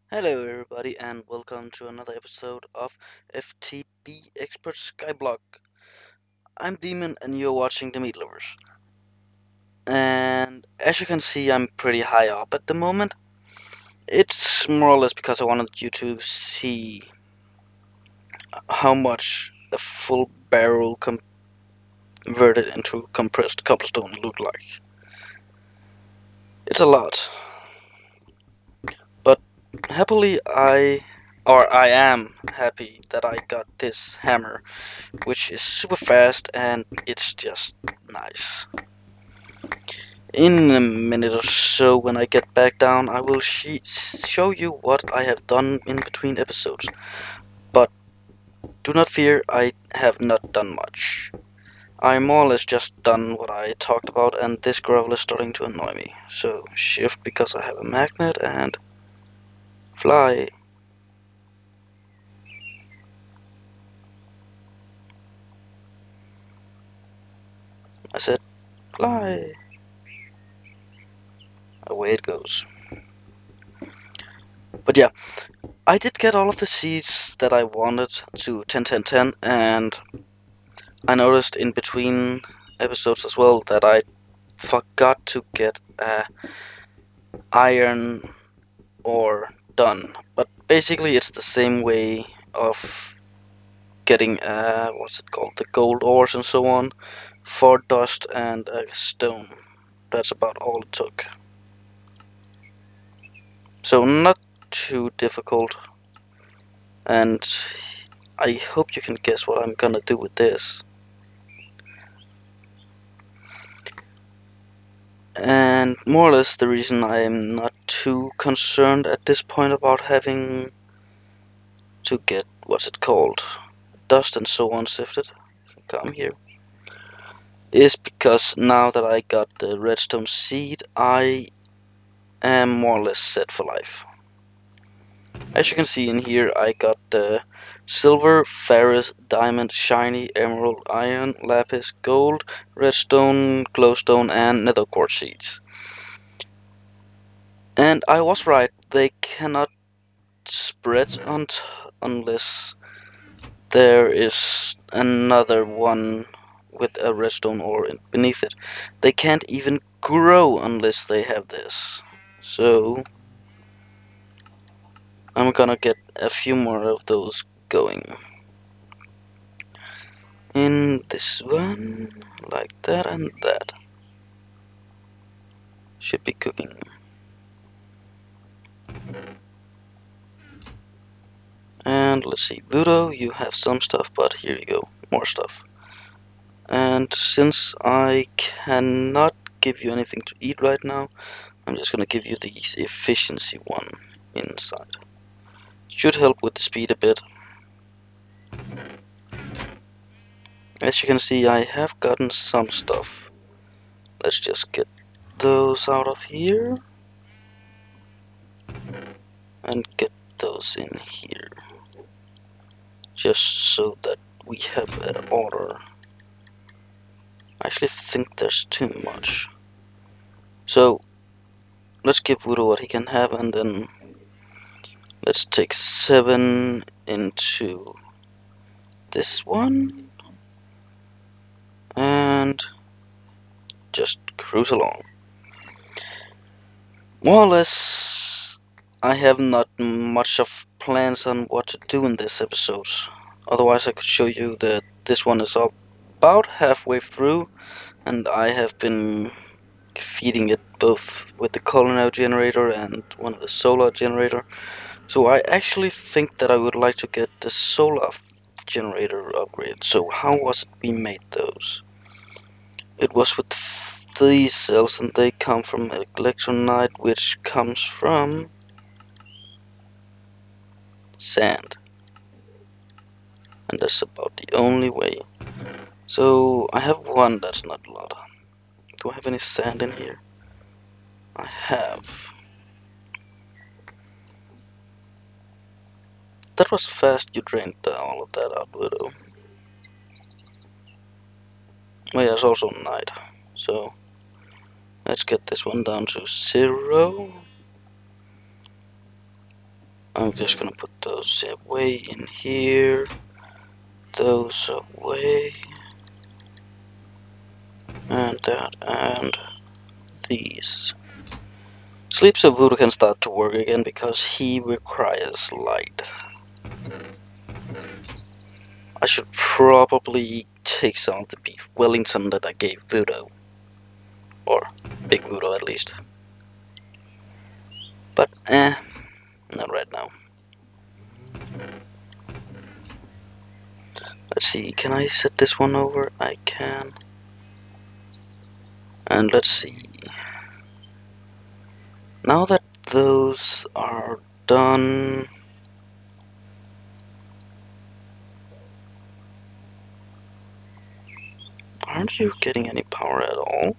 Hello, everybody, and welcome to another episode of FTB Expert SkyBlock. I'm Demon, and you're watching The Meat Lovers. And as you can see, I'm pretty high up at the moment. It's more or less because I wanted you to see how much a full barrel converted into compressed cobblestone looked like. It's a lot, but happily I am happy that I got this hammer, which is super fast and it's just nice. In a minute or so, when I get back down, I will show you what I have done in between episodes. But do not fear, I have not done much. I more or less just done what I talked about, and this gravel is starting to annoy me. So shift because I have a magnet and fly. I said fly. Away it goes. But yeah, I did get all of the seeds that I wanted to 10 10 10, and I noticed in between episodes as well that I forgot to get iron ore done. But basically it's the same way of getting what's it called, the gold ores and so on, for dust and stone. That's about all it took. So not too difficult, and I hope you can guess what I'm gonna do with this. And more or less the reason I am not too concerned at this point about having to get, what's it called, dust and so on sifted, come here, is because now that I got the redstone seed, I am more or less set for life. As you can see in here, I got the silver, ferrous, diamond, shiny, emerald, iron, lapis, gold, redstone, glowstone, and nether quartz seeds. And I was right, they cannot spread unless there is another one with a redstone ore beneath it. They can't even grow unless they have this. So I'm gonna get a few more of those going. In this one, like that and that. Should be cooking. And let's see, Voodoo, you have some stuff, but here you go, more stuff. And since I cannot give you anything to eat right now, I'm just gonna give you the efficiency one inside. Should help with the speed a bit. As you can see, I have gotten some stuff. Let's just get those out of here and get those in here, just so that we have an order. I actually think there's too much, so let's give Voodoo what he can have, and then let's take 7 into this one and just cruise along. More or less, I have not much of plans on what to do in this episode. Otherwise I could show you that this one is about halfway through, and I have been feeding it both with the culinary generator and one of the solar generator. So I actually think that I would like to get the solar generator upgrade. So how was it we made those? It was with these cells, and they come from electronite, which comes from sand. And that's about the only way. So I have one, that's not a lot. Do I have any sand in here? I have. That was fast, you drained all of that out, Widow. Oh yeah, it's also night. So let's get this one down to 0. I'm just gonna put those away in here. Those away. And that, and these. Sleep so Voodoo can start to work again because he requires light. I should probably take some of the beef Wellington that I gave Voodoo. Or Big Voodoo at least. But not right now. Let's see, can I set this one over? I can. And let's see. Now that those are done, aren't you getting any power at all?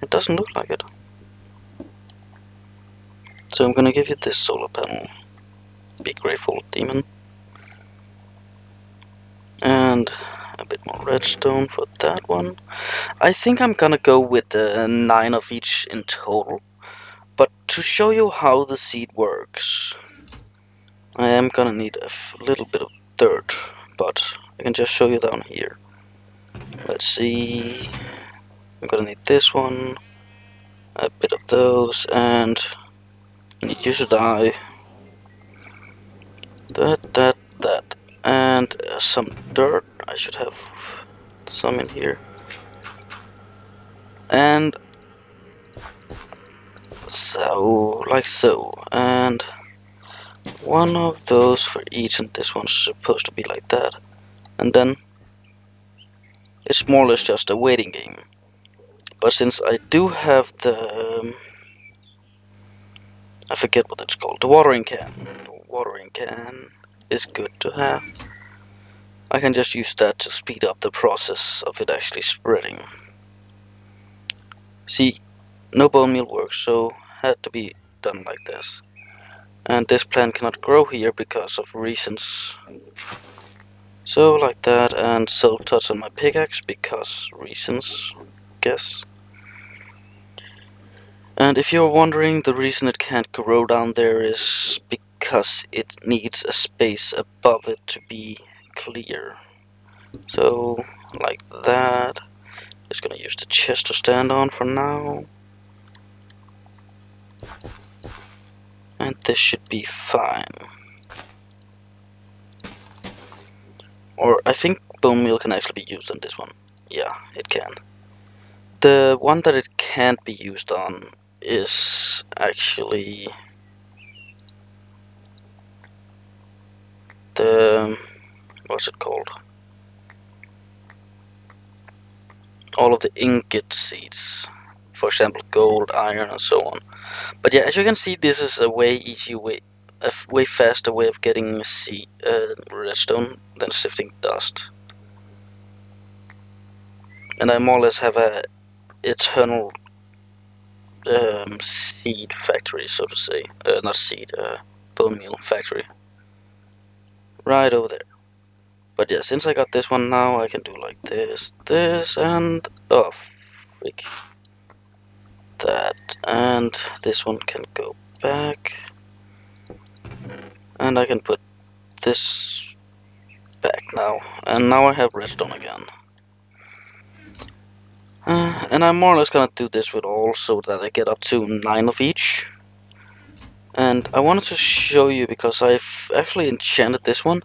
It doesn't look like it. So I'm gonna give you this solar panel. Be grateful, demon. And a bit more redstone for that one. I think I'm gonna go with 9 of each in total. But to show you how the seed works, I am gonna need a little bit of dirt, but I can just show you down here. Let's see. I'm gonna need this one, a bit of those, and I need you to die. That, and some dirt. I should have some in here. And so, like so, and one of those for each, and this one's supposed to be like that. And then it's more or less just a waiting game. But since I do have the I forget what it's called, the watering can. The watering can is good to have. I can just use that to speed up the process of it actually spreading. See, no bone meal works, so had to be done like this. And this plant cannot grow here because of reasons. So like that, and silk touch on my pickaxe because reasons, guess. And if you're wondering, the reason it can't grow down there is because it needs a space above it to be clear. So, like that. Just gonna use the chest to stand on for now. And this should be fine. Or I think bone meal can actually be used on this one. Yeah, it can. The one that it can't be used on is actually the, what's it called? All of the ingot seeds. For example, gold, iron, and so on. But yeah, as you can see, this is a way easy way, a way faster way of getting redstone than sifting dust. And I more or less have a eternal seed factory, so to say. Not seed, bone meal factory. Right over there. But yeah, since I got this one now, I can do like this, and oh, freak. That, and this one can go back. And I can put this back now. And now I have redstone again. And I'm more or less gonna do this with all so that I get up to 9 of each. And I wanted to show you because I've actually enchanted this one,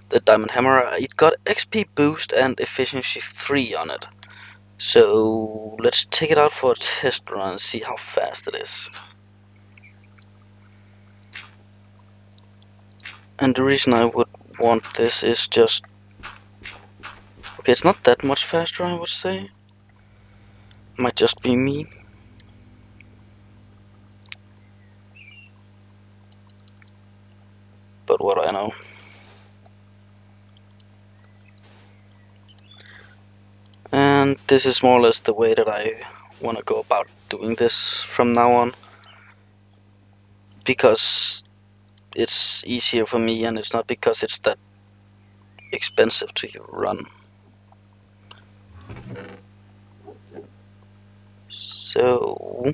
the diamond hammer. It got XP boost and efficiency 3 on it. So let's take it out for a test run and see how fast it is. And the reason I would want this is just, okay, it's not that much faster, I would say. Might just be me. But what do I know? And this is more or less the way that I want to go about doing this from now on. Because it's easier for me, and it's not because it's that expensive to run. So,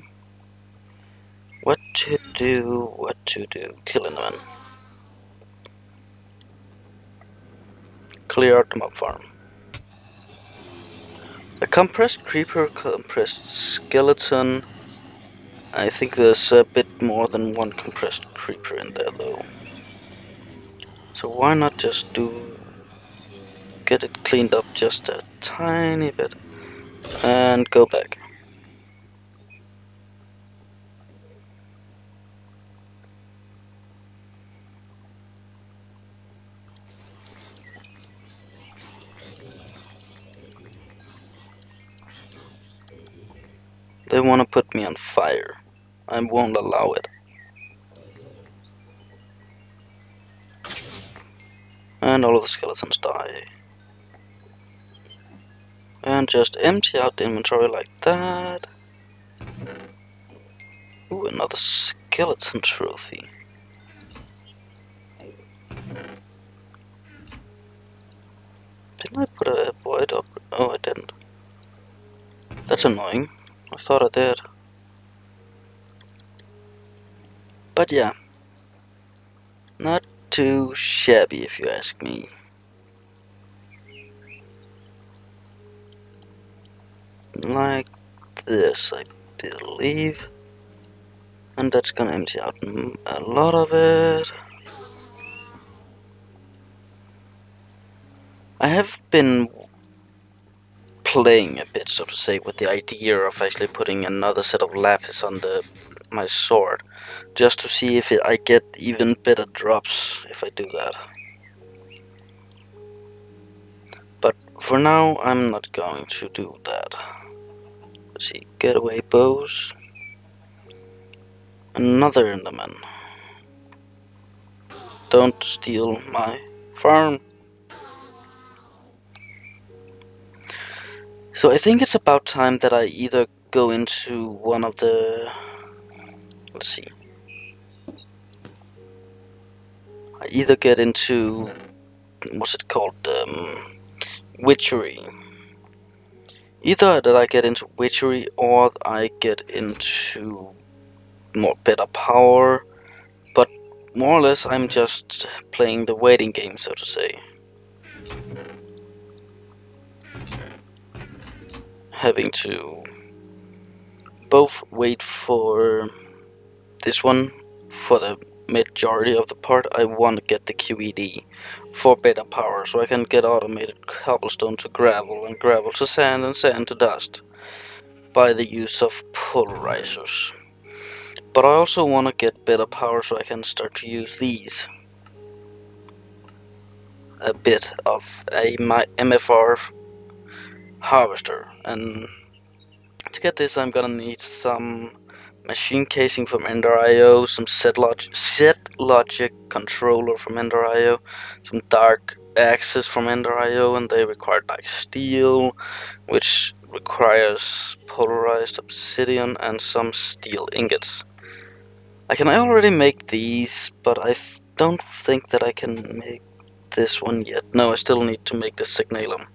what to do? to do killing them. Clear out the mob farm. A compressed creeper, compressed skeleton. I think there's a bit more than one compressed creeper in there though. So why not just get it cleaned up just a tiny bit and go back. They want to put me on fire. I won't allow it. And all of the skeletons die. And just empty out the inventory like that. Ooh, another skeleton trophy. Didn't I put a void up? Oh, I didn't. That's annoying. I thought I did. But yeah. Not too shabby if you ask me. Like this, I believe. And that's gonna empty out a lot of it. I have been playing a bit, so to say, with the idea of actually putting another set of lapis on my sword, just to see if I get even better drops if I do that. But for now, I'm not going to do that. Let's see, getaway bows. Another Enderman. Don't steal my farm. So I think it's about time that I either go into one of the... Let's see. I either get into... What's it called? Witchery. Either that I get into witchery or I get into more better power. But more or less I'm just playing the waiting game, so to say. Having to both wait for this one for the majority of the part. I want to get the QED for better power, so I can get automated cobblestone to gravel and gravel to sand and sand to dust by the use of polarizers. But I also want to get better power so I can start to use these. A bit of my MFR harvester, and to get this I'm gonna need some machine casing from Ender.io, some set logic controller from Ender.io, some dark axes from Ender.io, and they require like steel, which requires polarized obsidian, and some steel ingots. I can already make these, but I don't think that I can make this one yet. No, I still need to make the signalum.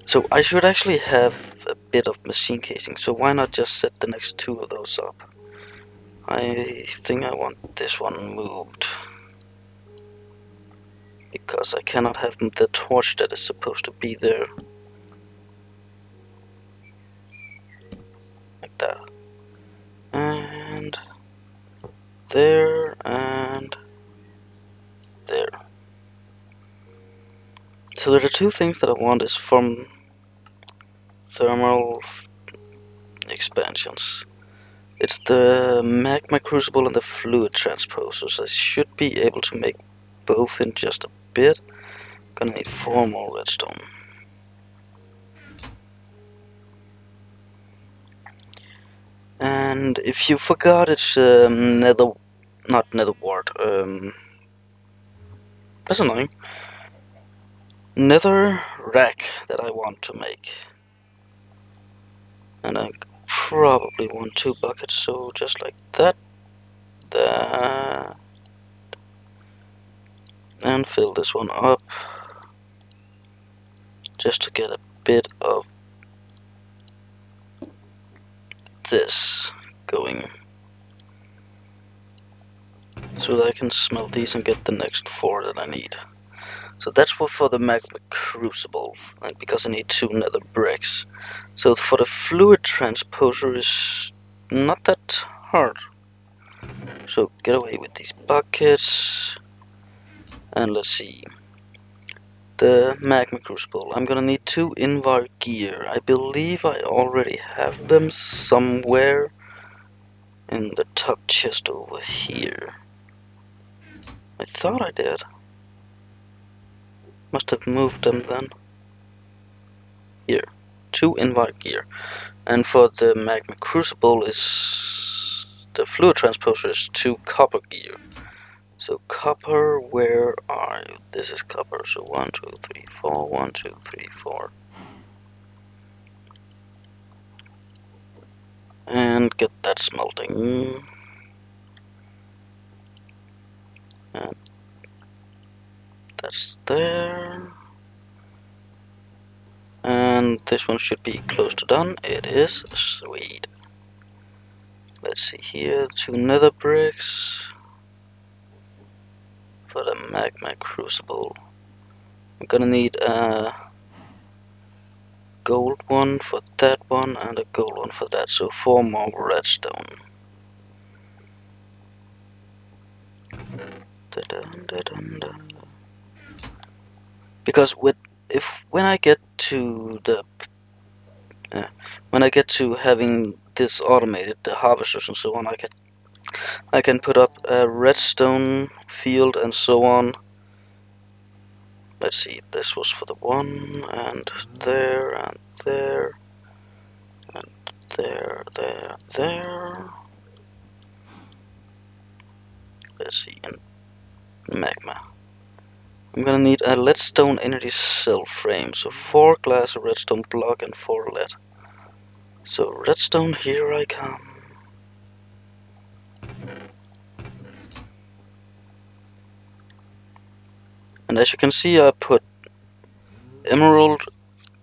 So I should actually have a bit of machine casing, so why not just set the next two of those up? I think I want this one moved, because I cannot have the torch that is supposed to be there. Like that. And there, and there. So there are two things that I want is from thermal expansions. It's the magma crucible and the fluid transposers. I should be able to make both in just a bit. Gonna need 4 more redstone. And if you forgot, it's not nether wart. That's annoying. Nether rack that I want to make. And I probably want 2 buckets, so just like that. That. And fill this one up. Just to get a bit of this going. so that I can smelt these and get the next 4 that I need. So that's what for the magma crucible, and because I need 2 nether bricks. So for the fluid transposer is not that hard. So get away with these buckets, and let's see. The magma crucible. I'm gonna need 2 invar gear. I believe I already have them somewhere in the top chest over here. I thought I did. Must have moved them then. Here. 2 invar gear. And for the magma crucible is the fluid transposer is 2 copper gear. So copper, where are you? This is copper. So 1, 2, 3, 4. 1, 2, 3, 4. And get that smelting. And that's there. And this one should be close to done. It is. Sweet. Let's see here. 2 nether bricks for the magma crucible. I'm gonna need a gold one for that one and a gold one for that. So 4 more redstone. Because when I get to the when I get to having this automated, the harvesters and so on, I can put up a redstone field and so on. Let's see, this was for the 1 and there and there and there. Let's see, and magma. I'm gonna need a leadstone energy cell frame, so 4 glass, a redstone block, and 4 lead. So redstone, here I come. And as you can see, I put emerald,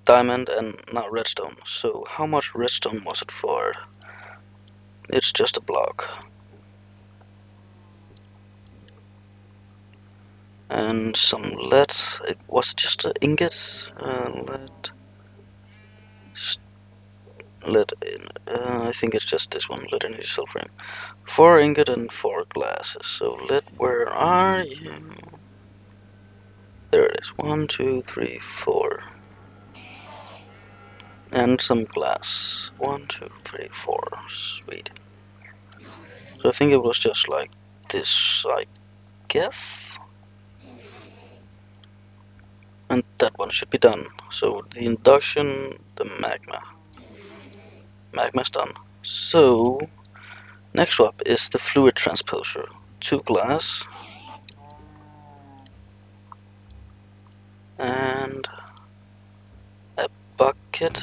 diamond, and now redstone. So how much redstone was it for? It's just a block. And some lead. It was just an ingot. Lead. I think it's just this one. Lead energy cell frame. 4 ingot and 4 glasses. So lead, where are you? There it is. 1, 2, 3, 4. And some glass. 1, 2, 3, 4. Sweet. So I think it was just like this, I guess. And that one should be done. So the induction, the magma. Magma's done. So next up is the fluid transposer. 2 glass. And a bucket.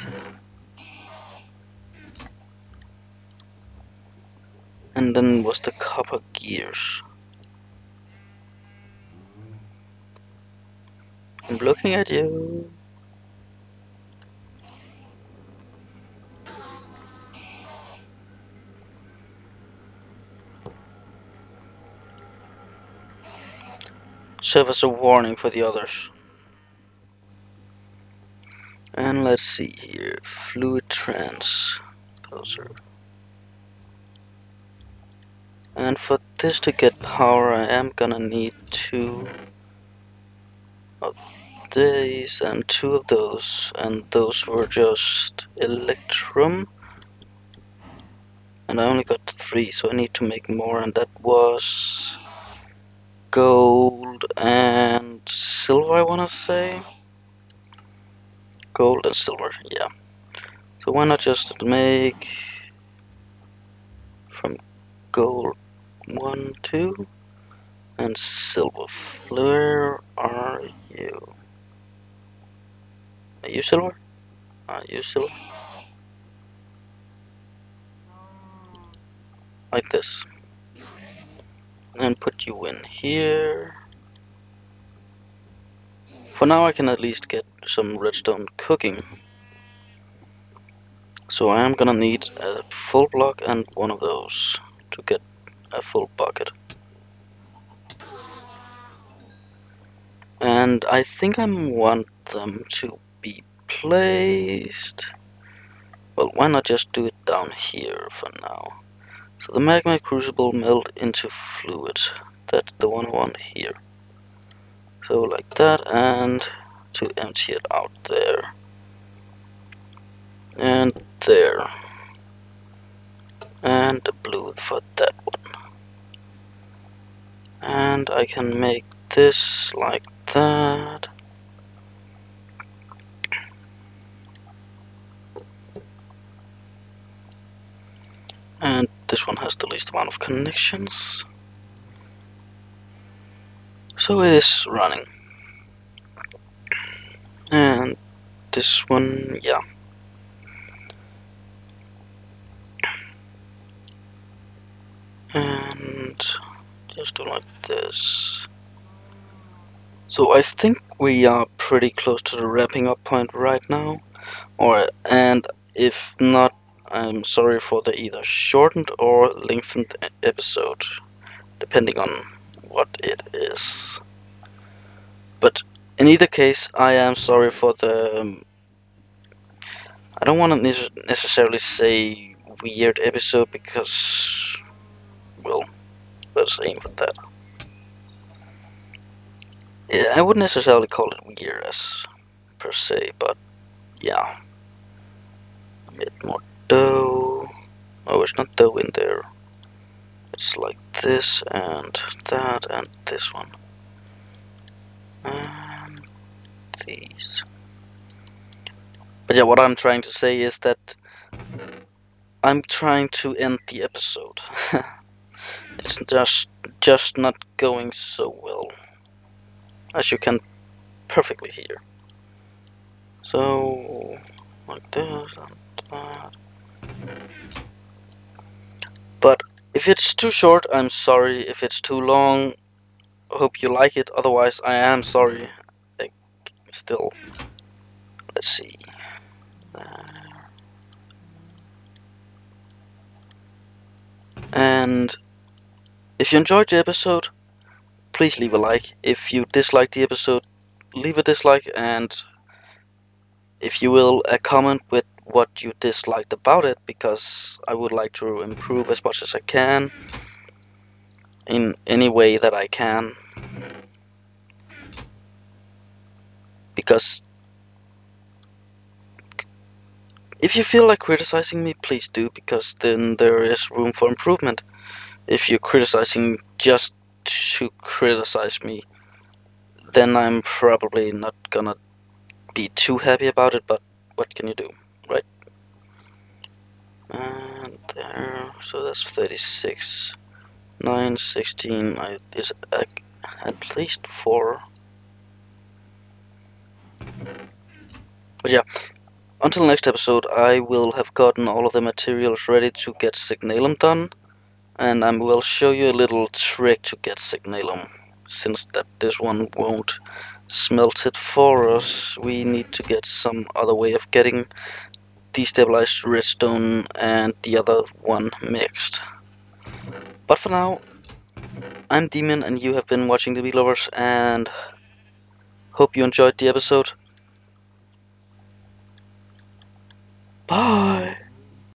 And then was the copper gears. I'm looking at you. Serve as a warning for the others. And let's see here. Fluid transposer. And for this to get power, I am gonna need 2 of these and 2 of those, and those were just electrum, and I only got 3, so I need to make more, and that was gold and silver, I wanna say. Gold and silver, yeah. So why not just make from gold 1, 2, and silver. Where are you? Are you silver? Are you silver? Like this. And put you in here. For now I can at least get some redstone cooking. So I am gonna need a full block and one of those to get a full bucket. And I think I want them to be placed... Well, why not just do it down here for now? So the magma crucible melt into fluid. That's the one I want here. So like that, and to empty it out there. And there. And the blue for that one. And I can make this like that. And this one has the least amount of connections. So it is running. And this one, yeah. And just do like this. So I think we are pretty close to the wrapping up point right now. And if not, I'm sorry for the either shortened or lengthened episode, depending on what it is. But in either case, I am sorry for the... I don't want to necessarily say weird episode because, well, let's aim for that. Yeah, I wouldn't necessarily call it weird as per se, but yeah. A bit more dough. Oh, it's not dough in there. It's like this and that and this one. And these. But yeah, what I'm trying to say is that I'm trying to end the episode. It's just not going so well, as you can perfectly hear. So, like this and that. But if it's too short, I'm sorry. If it's too long, hope you like it. Otherwise, I am sorry. Like, still. Let's see. And if you enjoyed the episode, please leave a like. If you disliked the episode, leave a dislike, and if you will, a comment with what you disliked about it, because I would like to improve as much as I can in any way that I can. Because if you feel like criticizing me, please do, because then there is room for improvement. If you're criticizing just to criticize me, then I'm probably not gonna be too happy about it, but what can you do, right? And there, so that's 36, 9, 16, is at least 4. But yeah, until next episode, I will have gotten all of the materials ready to get Signalum done, and I will show you a little trick to get Signalum. Since that this one won't smelt it for us, we need to get some other way of getting destabilized redstone and the other one mixed. But for now, I'm Demon and you have been watching The Meat Lovers, and hope you enjoyed the episode. Bye!